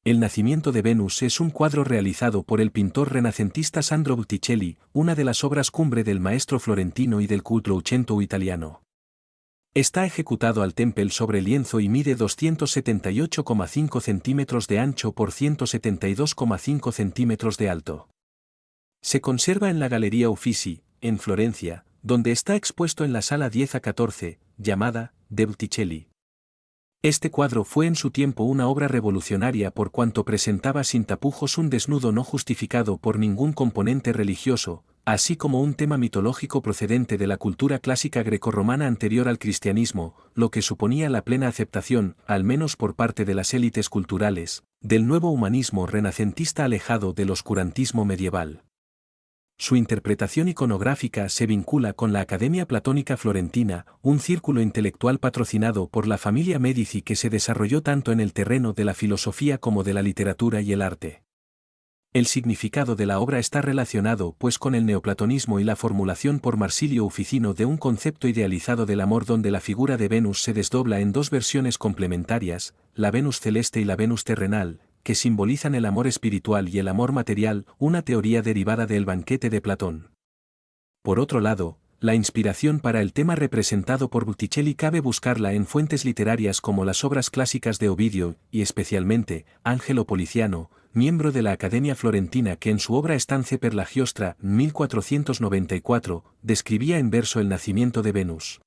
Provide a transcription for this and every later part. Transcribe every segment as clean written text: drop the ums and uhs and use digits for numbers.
El nacimiento de Venus es un cuadro realizado por el pintor renacentista Sandro Botticelli, una de las obras cumbre del maestro florentino y del Quattrocento italiano. Está ejecutado al témpel sobre lienzo y mide 278,5 centímetros de ancho por 172,5 centímetros de alto. Se conserva en la Galería Uffizi, en Florencia, donde está expuesto en la sala 10 a 14, llamada de Botticelli. Este cuadro fue en su tiempo una obra revolucionaria por cuanto presentaba sin tapujos un desnudo no justificado por ningún componente religioso, así como un tema mitológico procedente de la cultura clásica grecorromana anterior al cristianismo, lo que suponía la plena aceptación, al menos por parte de las élites culturales, del nuevo humanismo renacentista alejado del oscurantismo medieval. Su interpretación iconográfica se vincula con la Academia Platónica Florentina, un círculo intelectual patrocinado por la familia Medici que se desarrolló tanto en el terreno de la filosofía como de la literatura y el arte. El significado de la obra está relacionado pues con el neoplatonismo y la formulación por Marsilio Uficino de un concepto idealizado del amor donde la figura de Venus se desdobla en dos versiones complementarias, la Venus celeste y la Venus terrenal, que simbolizan el amor espiritual y el amor material, una teoría derivada del banquete de Platón. Por otro lado, la inspiración para el tema representado por Botticelli cabe buscarla en fuentes literarias como las obras clásicas de Ovidio, y especialmente, Angelo Policiano, miembro de la Academia Florentina que en su obra Stance per la Giostra, 1494, describía en verso el nacimiento de Venus.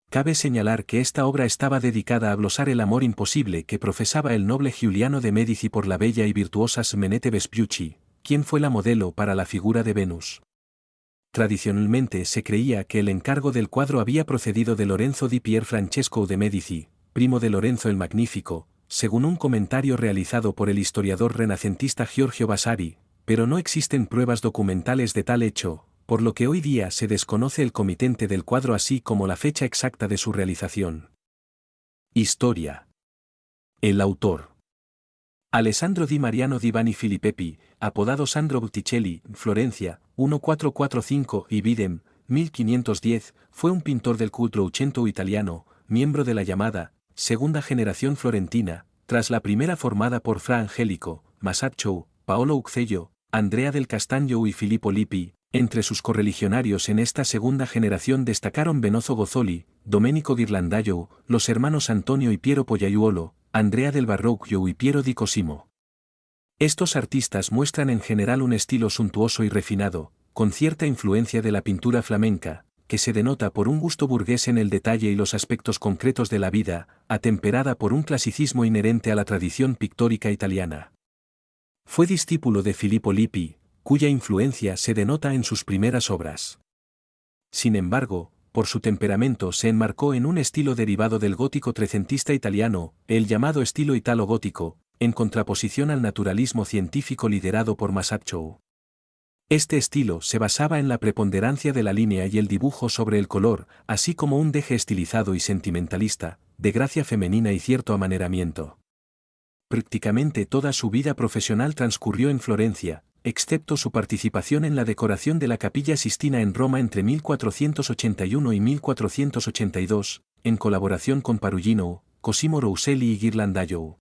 Cabe señalar que esta obra estaba dedicada a glosar el amor imposible que profesaba el noble Giuliano de Medici por la bella y virtuosa Simonetta Vespucci, quien fue la modelo para la figura de Venus. Tradicionalmente se creía que el encargo del cuadro había procedido de Lorenzo di Pier Francesco de Medici, primo de Lorenzo el Magnífico, según un comentario realizado por el historiador renacentista Giorgio Vasari, pero no existen pruebas documentales de tal hecho, por lo que hoy día se desconoce el comitente del cuadro así como la fecha exacta de su realización. Historia. El autor. Alessandro di Mariano di Vanni Filippepi, apodado Sandro Botticelli, Florencia, 1445 y Videm, 1510, fue un pintor del Quattrocento italiano, miembro de la llamada segunda generación florentina, tras la primera formada por Fra Angelico, Masaccio, Paolo Uccello, Andrea del Castagno y Filippo Lippi. Entre sus correligionarios en esta segunda generación destacaron Benozzo Gozzoli, Domenico Ghirlandaio, los hermanos Antonio y Piero Pollaiuolo, Andrea del Verrocchio y Piero di Cosimo. Estos artistas muestran en general un estilo suntuoso y refinado, con cierta influencia de la pintura flamenca, que se denota por un gusto burgués en el detalle y los aspectos concretos de la vida, atemperada por un clasicismo inherente a la tradición pictórica italiana. Fue discípulo de Filippo Lippi, cuya influencia se denota en sus primeras obras. Sin embargo, por su temperamento se enmarcó en un estilo derivado del gótico trecentista italiano, el llamado estilo italo-gótico, en contraposición al naturalismo científico liderado por Masaccio. Este estilo se basaba en la preponderancia de la línea y el dibujo sobre el color, así como un deje estilizado y sentimentalista, de gracia femenina y cierto amaneramiento. Prácticamente toda su vida profesional transcurrió en Florencia, excepto su participación en la decoración de la Capilla Sistina en Roma entre 1481 y 1482, en colaboración con Perugino, Cosimo Rosselli y Ghirlandaio.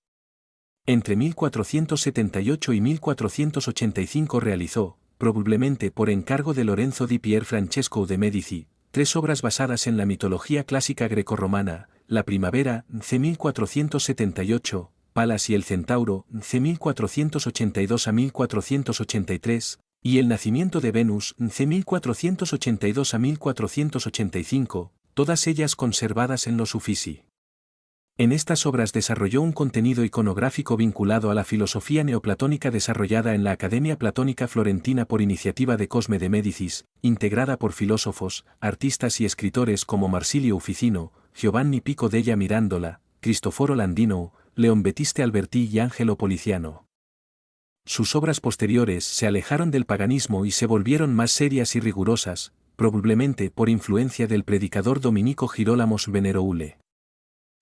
Entre 1478 y 1485 realizó, probablemente por encargo de Lorenzo di Pier Francesco de Medici, tres obras basadas en la mitología clásica grecorromana, La Primavera, c. 1478, Palas y el Centauro, c. 1482 a 1483, y El Nacimiento de Venus, c. 1482 a 1485, todas ellas conservadas en los Uffizi. En estas obras desarrolló un contenido iconográfico vinculado a la filosofía neoplatónica desarrollada en la Academia Platónica Florentina por iniciativa de Cosme de Médicis, integrada por filósofos, artistas y escritores como Marsilio Uficino, Giovanni Pico della Mirandola, Cristoforo Landino, Leon Battista Alberti y Angelo Policiano. Sus obras posteriores se alejaron del paganismo y se volvieron más serias y rigurosas, probablemente por influencia del predicador dominico Girolamo Svenneroule.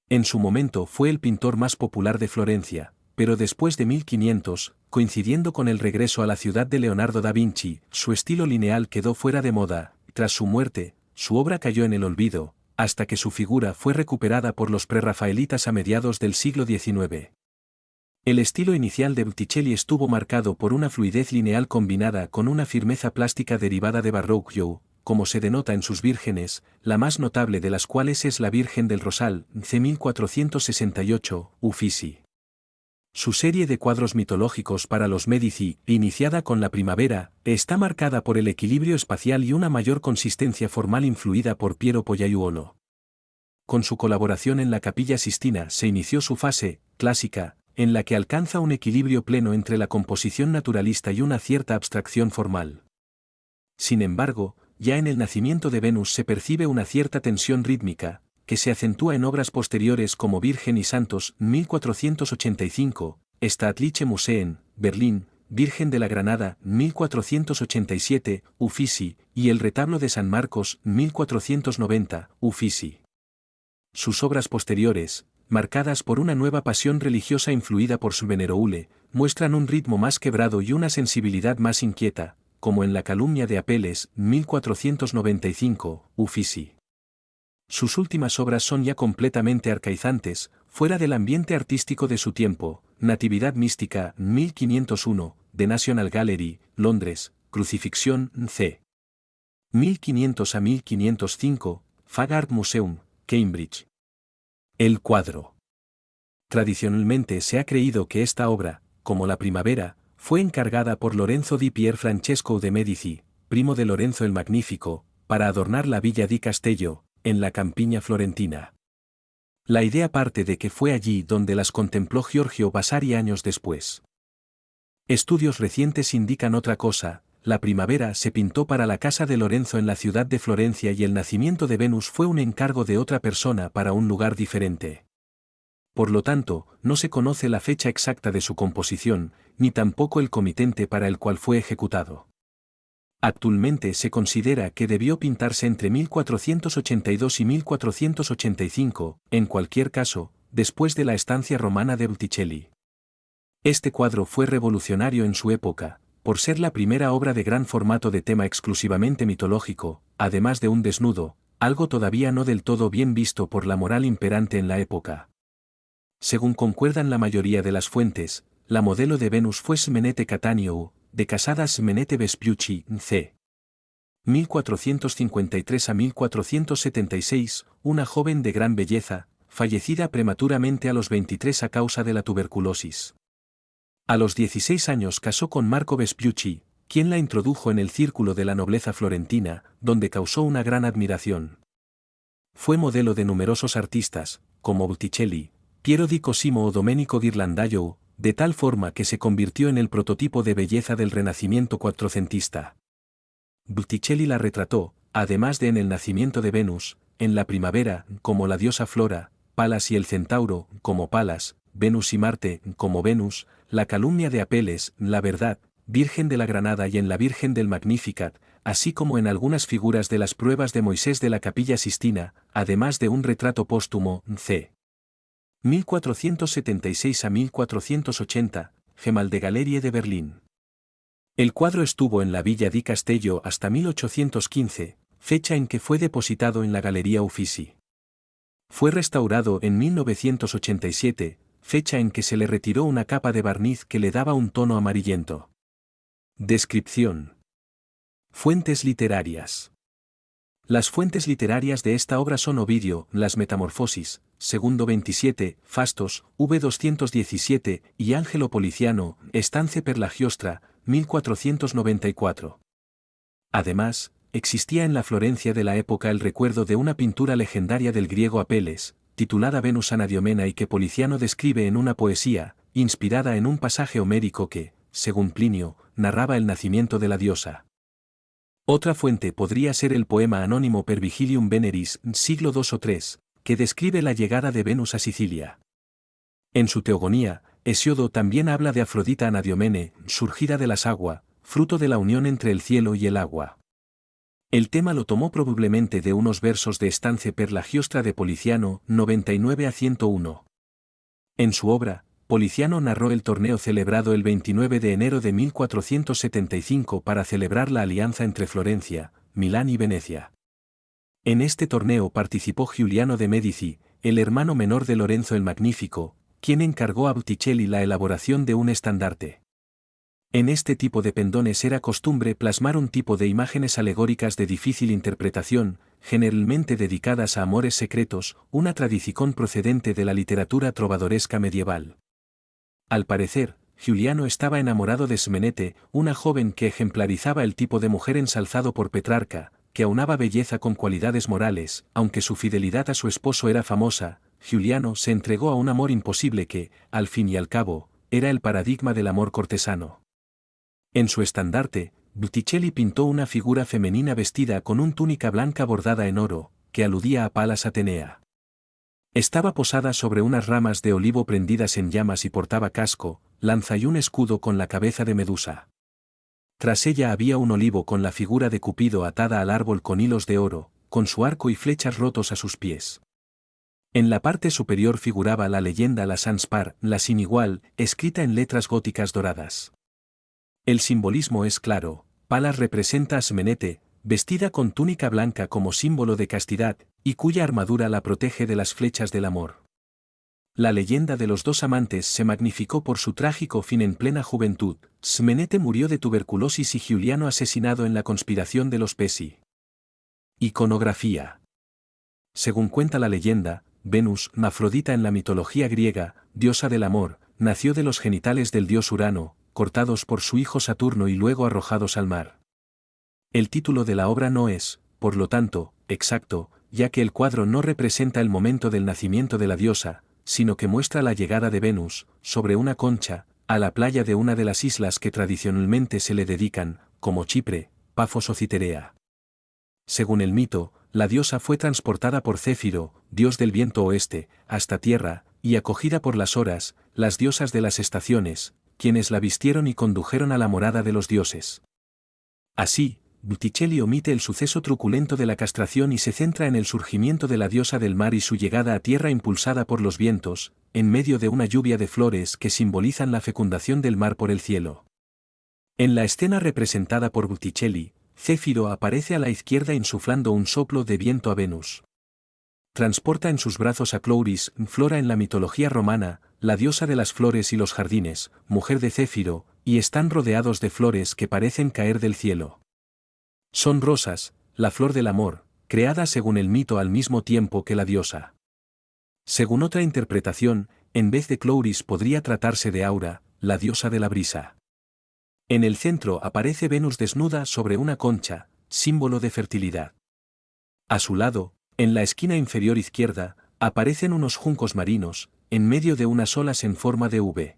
En su momento fue el pintor más popular de Florencia, pero después de 1500, coincidiendo con el regreso a la ciudad de Leonardo da Vinci, su estilo lineal quedó fuera de moda. Tras su muerte, su obra cayó en el olvido, hasta que su figura fue recuperada por los prerrafaelitas a mediados del siglo XIX. El estilo inicial de Botticelli estuvo marcado por una fluidez lineal combinada con una firmeza plástica derivada de Barocchio, como se denota en sus vírgenes, la más notable de las cuales es la Virgen del Rosal, c. 1468, Uffizi. Su serie de cuadros mitológicos para los Medici, iniciada con la primavera, está marcada por el equilibrio espacial y una mayor consistencia formal influida por Piero Pollaiuolo. Con su colaboración en la Capilla Sistina se inició su fase, clásica, en la que alcanza un equilibrio pleno entre la composición naturalista y una cierta abstracción formal. Sin embargo, ya en el nacimiento de Venus se percibe una cierta tensión rítmica, que se acentúa en obras posteriores como Virgen y Santos, 1485, Staatliche Museen, Berlín, Virgen de la Granada, 1487, Uffizi, y el Retablo de San Marcos, 1490, Uffizi. Sus obras posteriores, marcadas por una nueva pasión religiosa influida por su Veneroule, muestran un ritmo más quebrado y una sensibilidad más inquieta, como en La Calumnia de Apeles, 1495, Uffizi. Sus últimas obras son ya completamente arcaizantes, fuera del ambiente artístico de su tiempo. Natividad mística, 1501, The National Gallery, Londres, Crucifixión, c. 1500 a 1505, Fag Art Museum, Cambridge. El cuadro. Tradicionalmente se ha creído que esta obra, como la primavera, fue encargada por Lorenzo di Pier Francesco de Medici, primo de Lorenzo el Magnífico, para adornar la Villa di Castello, en la campiña florentina. La idea parte de que fue allí donde las contempló Giorgio Vasari años después. Estudios recientes indican otra cosa. La primavera se pintó para la casa de Lorenzo en la ciudad de Florencia y el nacimiento de Venus fue un encargo de otra persona para un lugar diferente. Por lo tanto, no se conoce la fecha exacta de su composición, ni tampoco el comitente para el cual fue ejecutado. Actualmente se considera que debió pintarse entre 1482 y 1485, en cualquier caso, después de la estancia romana de Botticelli. Este cuadro fue revolucionario en su época, por ser la primera obra de gran formato de tema exclusivamente mitológico, además de un desnudo, algo todavía no del todo bien visto por la moral imperante en la época. Según concuerdan la mayoría de las fuentes, la modelo de Venus fue Simonetta Cattaneo, de casada Simonetta Vespucci, c. 1453 a 1476, una joven de gran belleza, fallecida prematuramente a los 23 a causa de la tuberculosis. A los 16 años casó con Marco Vespucci, quien la introdujo en el círculo de la nobleza florentina, donde causó una gran admiración. Fue modelo de numerosos artistas, como Botticelli, Piero di Cosimo o Domenico Ghirlandaio, de tal forma que se convirtió en el prototipo de belleza del Renacimiento cuatrocentista. Botticelli la retrató, además de en el nacimiento de Venus, en la primavera, como la diosa Flora, Palas y el centauro, como Palas, Venus y Marte, como Venus, la calumnia de Apeles, la verdad, Virgen de la Granada y en la Virgen del Magnificat, así como en algunas figuras de las pruebas de Moisés de la Capilla Sistina, además de un retrato póstumo, c. 1476 a 1480, Gemäldegalerie de Berlín. El cuadro estuvo en la Villa di Castello hasta 1815, fecha en que fue depositado en la Galería Uffizi. Fue restaurado en 1987, fecha en que se le retiró una capa de barniz que le daba un tono amarillento. Descripción. Fuentes literarias. Las fuentes literarias de esta obra son Ovidio, Las Metamorfosis, segundo 27, Fastos, v 217, y Angelo Policiano, Estance per la Giostra, 1494. Además, existía en la Florencia de la época el recuerdo de una pintura legendaria del griego Apeles, titulada Venus Anadiomena y que Policiano describe en una poesía, inspirada en un pasaje homérico que, según Plinio, narraba el nacimiento de la diosa. Otra fuente podría ser el poema anónimo Per Vigilium Veneris, siglo II o III, que describe la llegada de Venus a Sicilia. En su Teogonía, Hesiodo también habla de Afrodita Anadiomene, surgida de las aguas, fruto de la unión entre el cielo y el agua. El tema lo tomó probablemente de unos versos de Estance per la Giostra de Policiano, 99 a 101. En su obra, Policiano narró el torneo celebrado el 29 de enero de 1475 para celebrar la alianza entre Florencia, Milán y Venecia. En este torneo participó Giuliano de Medici, el hermano menor de Lorenzo el Magnífico, quien encargó a Botticelli la elaboración de un estandarte. En este tipo de pendones era costumbre plasmar un tipo de imágenes alegóricas de difícil interpretación, generalmente dedicadas a amores secretos, una tradición procedente de la literatura trovadoresca medieval. Al parecer, Giuliano estaba enamorado de Smenete, una joven que ejemplarizaba el tipo de mujer ensalzado por Petrarca, que aunaba belleza con cualidades morales. Aunque su fidelidad a su esposo era famosa, Giuliano se entregó a un amor imposible que, al fin y al cabo, era el paradigma del amor cortesano. En su estandarte, Botticelli pintó una figura femenina vestida con una túnica blanca bordada en oro, que aludía a Palas Atenea. Estaba posada sobre unas ramas de olivo prendidas en llamas y portaba casco, lanza y un escudo con la cabeza de Medusa. Tras ella había un olivo con la figura de Cupido atada al árbol con hilos de oro, con su arco y flechas rotos a sus pies. En la parte superior figuraba la leyenda La Sans Par, la sin igual, escrita en letras góticas doradas. El simbolismo es claro. Palas representa a Smenete, vestida con túnica blanca como símbolo de castidad, y cuya armadura la protege de las flechas del amor. La leyenda de los dos amantes se magnificó por su trágico fin en plena juventud. Smenete murió de tuberculosis y Giuliano asesinado en la conspiración de los Pesi. Iconografía. Según cuenta la leyenda, Venus, Afrodita en la mitología griega, diosa del amor, nació de los genitales del dios Urano, cortados por su hijo Saturno y luego arrojados al mar. El título de la obra no es, por lo tanto, exacto, ya que el cuadro no representa el momento del nacimiento de la diosa, sino que muestra la llegada de Venus, sobre una concha, a la playa de una de las islas que tradicionalmente se le dedican, como Chipre, Pafos o Citerea. Según el mito, la diosa fue transportada por Céfiro, dios del viento oeste, hasta tierra, y acogida por las Horas, las diosas de las estaciones, quienes la vistieron y condujeron a la morada de los dioses. Así, Botticelli omite el suceso truculento de la castración y se centra en el surgimiento de la diosa del mar y su llegada a tierra impulsada por los vientos, en medio de una lluvia de flores que simbolizan la fecundación del mar por el cielo. En la escena representada por Botticelli, Céfiro aparece a la izquierda insuflando un soplo de viento a Venus. Transporta en sus brazos a Chloris, Flora en la mitología romana, la diosa de las flores y los jardines, mujer de Céfiro, y están rodeados de flores que parecen caer del cielo. Son rosas, la flor del amor, creada según el mito al mismo tiempo que la diosa. Según otra interpretación, en vez de Chloris podría tratarse de Aura, la diosa de la brisa. En el centro aparece Venus desnuda sobre una concha, símbolo de fertilidad. A su lado, en la esquina inferior izquierda, aparecen unos juncos marinos, en medio de unas olas en forma de V.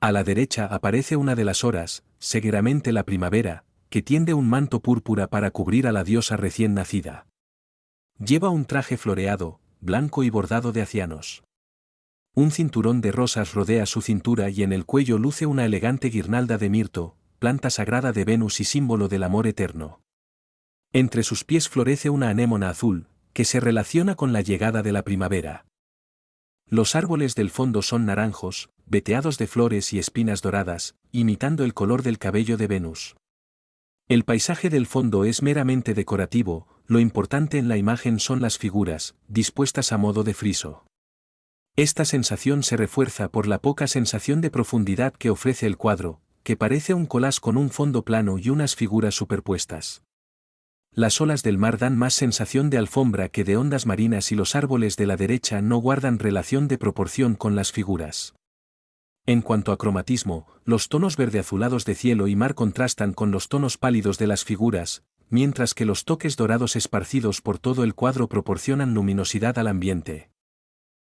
A la derecha aparece una de las Horas, seguramente la primavera, que tiende un manto púrpura para cubrir a la diosa recién nacida. Lleva un traje floreado, blanco y bordado de acianos. Un cinturón de rosas rodea su cintura y en el cuello luce una elegante guirnalda de mirto, planta sagrada de Venus y símbolo del amor eterno. Entre sus pies florece una anémona azul, que se relaciona con la llegada de la primavera. Los árboles del fondo son naranjos, veteados de flores y espinas doradas, imitando el color del cabello de Venus. El paisaje del fondo es meramente decorativo, lo importante en la imagen son las figuras, dispuestas a modo de friso. Esta sensación se refuerza por la poca sensación de profundidad que ofrece el cuadro, que parece un collage con un fondo plano y unas figuras superpuestas. Las olas del mar dan más sensación de alfombra que de ondas marinas y los árboles de la derecha no guardan relación de proporción con las figuras. En cuanto a cromatismo, los tonos verde-azulados de cielo y mar contrastan con los tonos pálidos de las figuras, mientras que los toques dorados esparcidos por todo el cuadro proporcionan luminosidad al ambiente.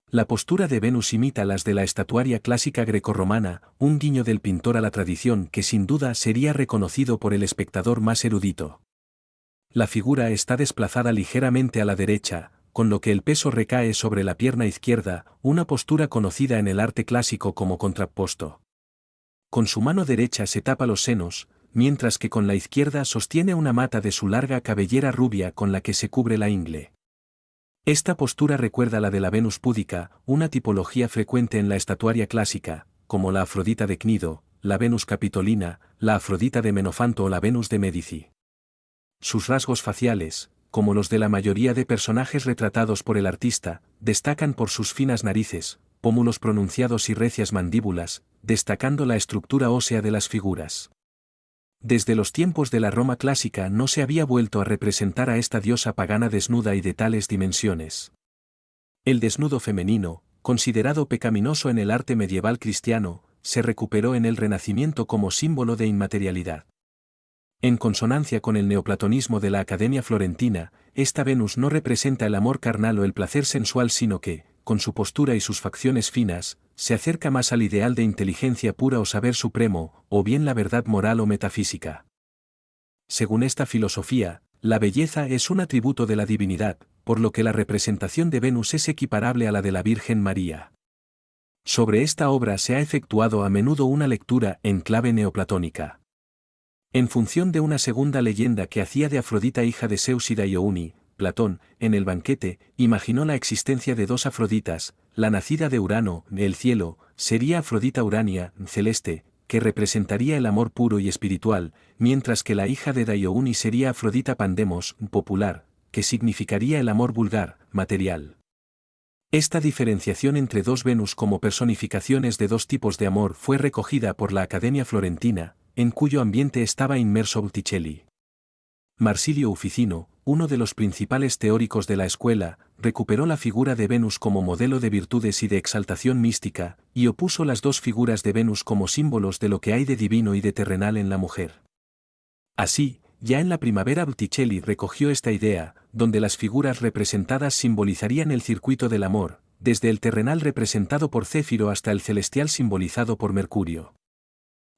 La postura de Venus imita las de la estatuaria clásica grecorromana, un guiño del pintor a la tradición que sin duda sería reconocido por el espectador más erudito. La figura está desplazada ligeramente a la derecha, con lo que el peso recae sobre la pierna izquierda, una postura conocida en el arte clásico como contrapposto. Con su mano derecha se tapa los senos, mientras que con la izquierda sostiene una mata de su larga cabellera rubia con la que se cubre la ingle. Esta postura recuerda la de la Venus púdica, una tipología frecuente en la estatuaria clásica, como la Afrodita de Cnido, la Venus capitolina, la Afrodita de Menofanto o la Venus de Médici. Sus rasgos faciales, como los de la mayoría de personajes retratados por el artista, destacan por sus finas narices, pómulos pronunciados y recias mandíbulas, destacando la estructura ósea de las figuras. Desde los tiempos de la Roma clásica no se había vuelto a representar a esta diosa pagana desnuda y de tales dimensiones. El desnudo femenino, considerado pecaminoso en el arte medieval cristiano, se recuperó en el Renacimiento como símbolo de inmaterialidad. En consonancia con el neoplatonismo de la Academia Florentina, esta Venus no representa el amor carnal o el placer sensual, sino que, con su postura y sus facciones finas, se acerca más al ideal de inteligencia pura o saber supremo, o bien la verdad moral o metafísica. Según esta filosofía, la belleza es un atributo de la divinidad, por lo que la representación de Venus es equiparable a la de la Virgen María. Sobre esta obra se ha efectuado a menudo una lectura en clave neoplatónica. En función de una segunda leyenda que hacía de Afrodita hija de Zeus y Diouni, Platón, en el banquete, imaginó la existencia de dos Afroditas, la nacida de Urano, el cielo, sería Afrodita Urania, celeste, que representaría el amor puro y espiritual, mientras que la hija de Diouni sería Afrodita Pandemos, popular, que significaría el amor vulgar, material. Esta diferenciación entre dos Venus como personificaciones de dos tipos de amor fue recogida por la Academia Florentina, en cuyo ambiente estaba inmerso Botticelli. Marsilio Uficino, uno de los principales teóricos de la escuela, recuperó la figura de Venus como modelo de virtudes y de exaltación mística, y opuso las dos figuras de Venus como símbolos de lo que hay de divino y de terrenal en la mujer. Así, ya en la primavera Botticelli recogió esta idea, donde las figuras representadas simbolizarían el circuito del amor, desde el terrenal representado por Céfiro hasta el celestial simbolizado por Mercurio.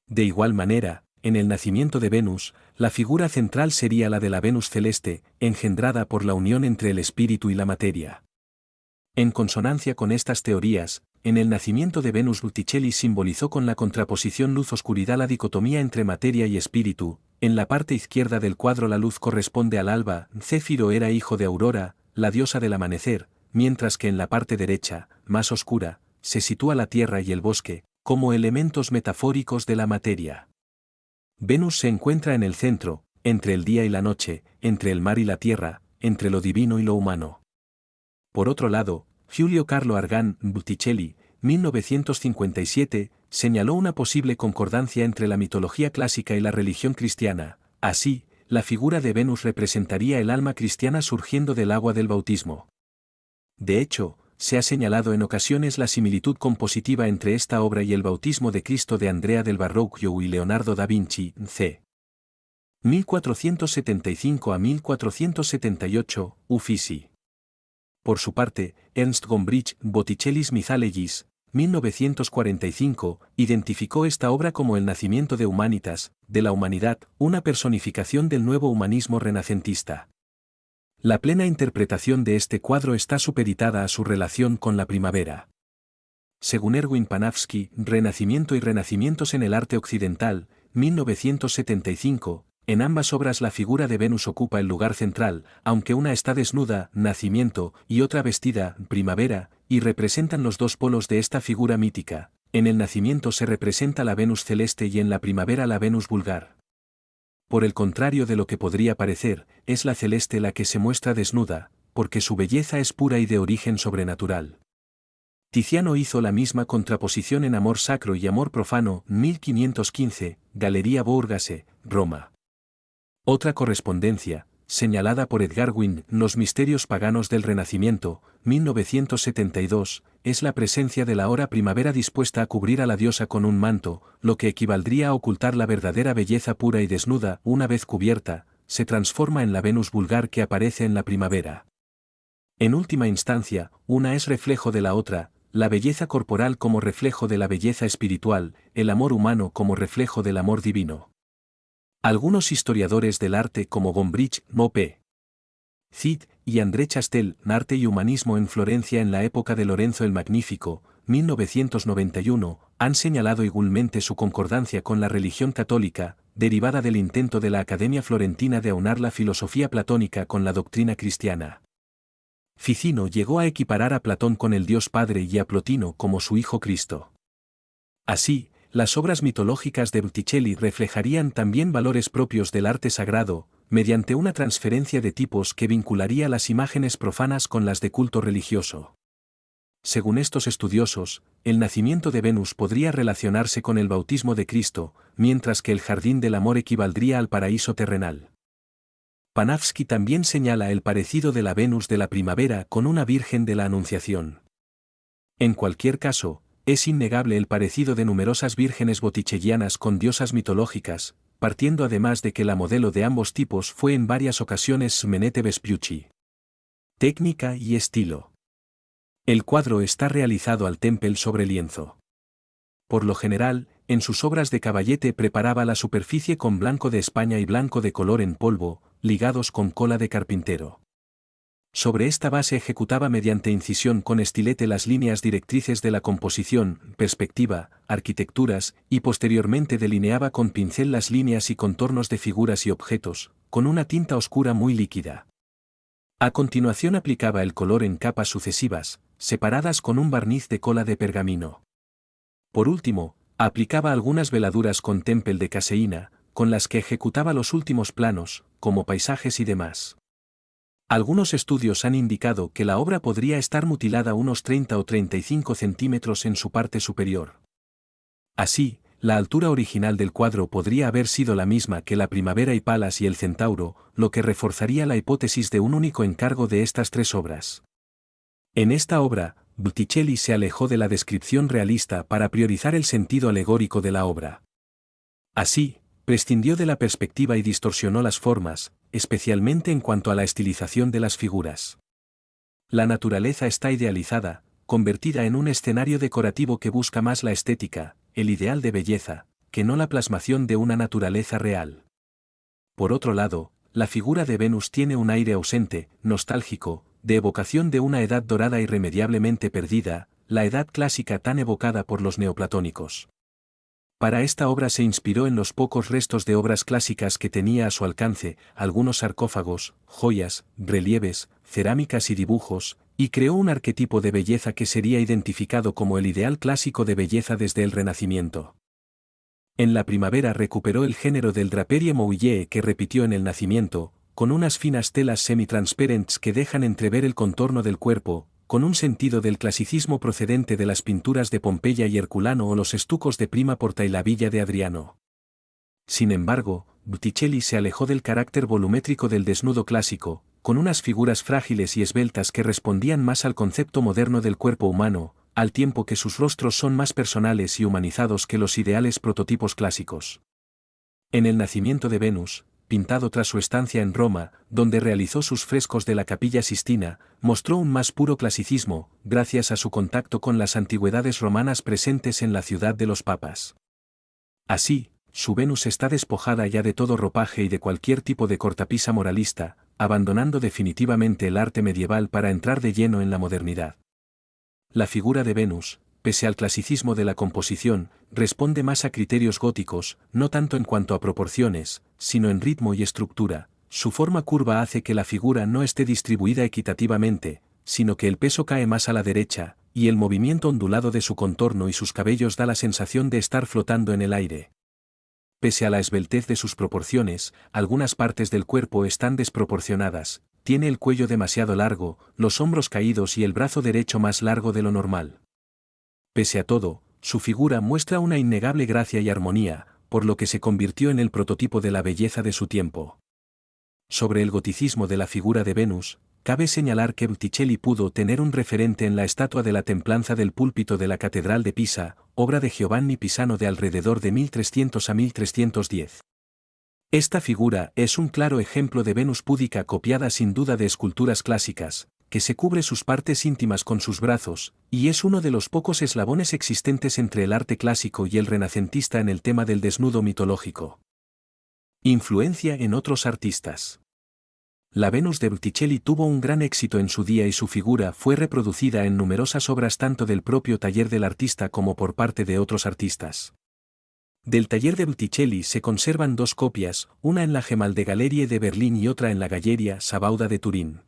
De igual manera, en el nacimiento de Venus, la figura central sería la de la Venus celeste, engendrada por la unión entre el espíritu y la materia. En consonancia con estas teorías, en el nacimiento de Venus Botticelli simbolizó con la contraposición luz-oscuridad la dicotomía entre materia y espíritu. En la parte izquierda del cuadro la luz corresponde al alba, Céfiro era hijo de Aurora, la diosa del amanecer, mientras que en la parte derecha, más oscura, se sitúa la tierra y el bosque, como elementos metafóricos de la materia. Venus se encuentra en el centro, entre el día y la noche, entre el mar y la tierra, entre lo divino y lo humano. Por otro lado, Giulio Carlo Argan Botticelli, 1957, señaló una posible concordancia entre la mitología clásica y la religión cristiana. Así, la figura de Venus representaría el alma cristiana surgiendo del agua del bautismo. De hecho, se ha señalado en ocasiones la similitud compositiva entre esta obra y el bautismo de Cristo de Andrea del Verrocchio y Leonardo da Vinci, c. 1475 a 1478, Uffizi. Por su parte, Ernst Gombrich, Botticelli's Mythologies, 1945, identificó esta obra como el nacimiento de Humanitas, de la humanidad, una personificación del nuevo humanismo renacentista. La plena interpretación de este cuadro está supeditada a su relación con la primavera. Según Erwin Panofsky, Renacimiento y Renacimientos en el arte occidental, 1975, en ambas obras la figura de Venus ocupa el lugar central, aunque una está desnuda, nacimiento, y otra vestida, primavera, y representan los dos polos de esta figura mítica. En el nacimiento se representa la Venus celeste y en la primavera la Venus vulgar. Por el contrario de lo que podría parecer, es la celeste la que se muestra desnuda, porque su belleza es pura y de origen sobrenatural. Tiziano hizo la misma contraposición en Amor Sacro y Amor Profano, 1515, Galería Borghese, Roma. Otra correspondencia, señalada por Edgar Wynne, Los misterios paganos del Renacimiento, 1972, es la presencia de la hora primavera dispuesta a cubrir a la diosa con un manto, lo que equivaldría a ocultar la verdadera belleza pura y desnuda. Una vez cubierta, se transforma en la Venus vulgar que aparece en la primavera. En última instancia, una es reflejo de la otra, la belleza corporal como reflejo de la belleza espiritual, el amor humano como reflejo del amor divino. Algunos historiadores del arte como Gombrich, P. Cid, y André Chastel, Arte y Humanismo en Florencia en la época de Lorenzo el Magnífico, 1991, han señalado igualmente su concordancia con la religión católica, derivada del intento de la Academia Florentina de aunar la filosofía platónica con la doctrina cristiana. Ficino llegó a equiparar a Platón con el Dios Padre y a Plotino como su Hijo Cristo. Así, las obras mitológicas de Botticelli reflejarían también valores propios del arte sagrado, mediante una transferencia de tipos que vincularía las imágenes profanas con las de culto religioso. Según estos estudiosos, el nacimiento de Venus podría relacionarse con el bautismo de Cristo, mientras que el jardín del amor equivaldría al paraíso terrenal. Panofsky también señala el parecido de la Venus de la primavera con una Virgen de la Anunciación. En cualquier caso, es innegable el parecido de numerosas vírgenes botticellianas con diosas mitológicas, partiendo además de que la modelo de ambos tipos fue en varias ocasiones Smenete Vespucci. Técnica y estilo. El cuadro está realizado al témpel sobre lienzo. Por lo general, en sus obras de caballete preparaba la superficie con blanco de España y blanco de color en polvo, ligados con cola de carpintero. Sobre esta base ejecutaba mediante incisión con estilete las líneas directrices de la composición, perspectiva, arquitecturas, y posteriormente delineaba con pincel las líneas y contornos de figuras y objetos, con una tinta oscura muy líquida. A continuación aplicaba el color en capas sucesivas, separadas con un barniz de cola de pergamino. Por último, aplicaba algunas veladuras con témpel de caseína, con las que ejecutaba los últimos planos, como paisajes y demás. Algunos estudios han indicado que la obra podría estar mutilada unos 30 o 35 centímetros en su parte superior. Así, la altura original del cuadro podría haber sido la misma que la Primavera y Palas y el Centauro, lo que reforzaría la hipótesis de un único encargo de estas tres obras. En esta obra, Botticelli se alejó de la descripción realista para priorizar el sentido alegórico de la obra. Así, prescindió de la perspectiva y distorsionó las formas, especialmente en cuanto a la estilización de las figuras. La naturaleza está idealizada, convertida en un escenario decorativo que busca más la estética, el ideal de belleza, que no la plasmación de una naturaleza real. Por otro lado, la figura de Venus tiene un aire ausente, nostálgico, de evocación de una edad dorada irremediablemente perdida, la edad clásica tan evocada por los neoplatónicos. Para esta obra se inspiró en los pocos restos de obras clásicas que tenía a su alcance, algunos sarcófagos, joyas, relieves, cerámicas y dibujos, y creó un arquetipo de belleza que sería identificado como el ideal clásico de belleza desde el Renacimiento. En la primavera recuperó el género del draperie mouillé que repitió en el Nacimiento, con unas finas telas semi-transparentes que dejan entrever el contorno del cuerpo, con un sentido del clasicismo procedente de las pinturas de Pompeya y Herculano o los estucos de Prima Porta y la Villa de Adriano. Sin embargo, Botticelli se alejó del carácter volumétrico del desnudo clásico, con unas figuras frágiles y esbeltas que respondían más al concepto moderno del cuerpo humano, al tiempo que sus rostros son más personales y humanizados que los ideales prototipos clásicos. En el Nacimiento de Venus, pintado tras su estancia en Roma, donde realizó sus frescos de la Capilla Sistina, mostró un más puro clasicismo, gracias a su contacto con las antigüedades romanas presentes en la ciudad de los papas. Así, su Venus está despojada ya de todo ropaje y de cualquier tipo de cortapisa moralista, abandonando definitivamente el arte medieval para entrar de lleno en la modernidad. La figura de Venus, pese al clasicismo de la composición, responde más a criterios góticos, no tanto en cuanto a proporciones, sino en ritmo y estructura. Su forma curva hace que la figura no esté distribuida equitativamente, sino que el peso cae más a la derecha, y el movimiento ondulado de su contorno y sus cabellos da la sensación de estar flotando en el aire. Pese a la esbeltez de sus proporciones, algunas partes del cuerpo están desproporcionadas, tiene el cuello demasiado largo, los hombros caídos y el brazo derecho más largo de lo normal. Pese a todo, su figura muestra una innegable gracia y armonía, por lo que se convirtió en el prototipo de la belleza de su tiempo. Sobre el goticismo de la figura de Venus, cabe señalar que Botticelli pudo tener un referente en la estatua de la Templanza del púlpito de la Catedral de Pisa, obra de Giovanni Pisano de alrededor de 1300 a 1310. Esta figura es un claro ejemplo de Venus púdica copiada sin duda de esculturas clásicas, que se cubre sus partes íntimas con sus brazos, y es uno de los pocos eslabones existentes entre el arte clásico y el renacentista en el tema del desnudo mitológico. Influencia en otros artistas. La Venus de Botticelli tuvo un gran éxito en su día y su figura fue reproducida en numerosas obras tanto del propio taller del artista como por parte de otros artistas. Del taller de Botticelli se conservan dos copias, una en la Gemäldegalerie de Berlín y otra en la Galleria Sabauda de Turín.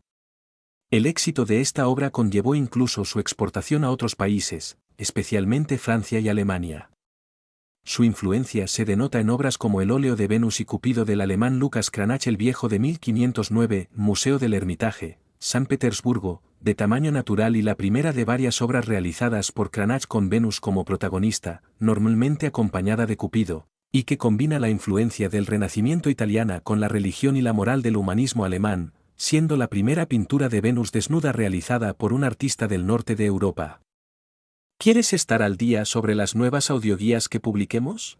El éxito de esta obra conllevó incluso su exportación a otros países, especialmente Francia y Alemania. Su influencia se denota en obras como el óleo de Venus y Cupido del alemán Lucas Cranach el Viejo de 1509, Museo del Hermitage, San Petersburgo, de tamaño natural y la primera de varias obras realizadas por Cranach con Venus como protagonista, normalmente acompañada de Cupido, y que combina la influencia del Renacimiento italiana con la religión y la moral del humanismo alemán, siendo la primera pintura de Venus desnuda realizada por un artista del norte de Europa. ¿Quieres estar al día sobre las nuevas audioguías que publiquemos?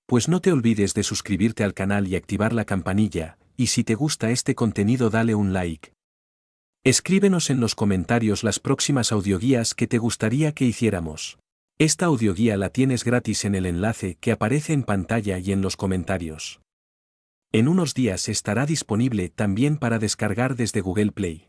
Pues no te olvides de suscribirte al canal y activar la campanilla, y si te gusta este contenido dale un like. Escríbenos en los comentarios las próximas audioguías que te gustaría que hiciéramos. Esta audioguía la tienes gratis en el enlace que aparece en pantalla y en los comentarios. En unos días estará disponible también para descargar desde Google Play.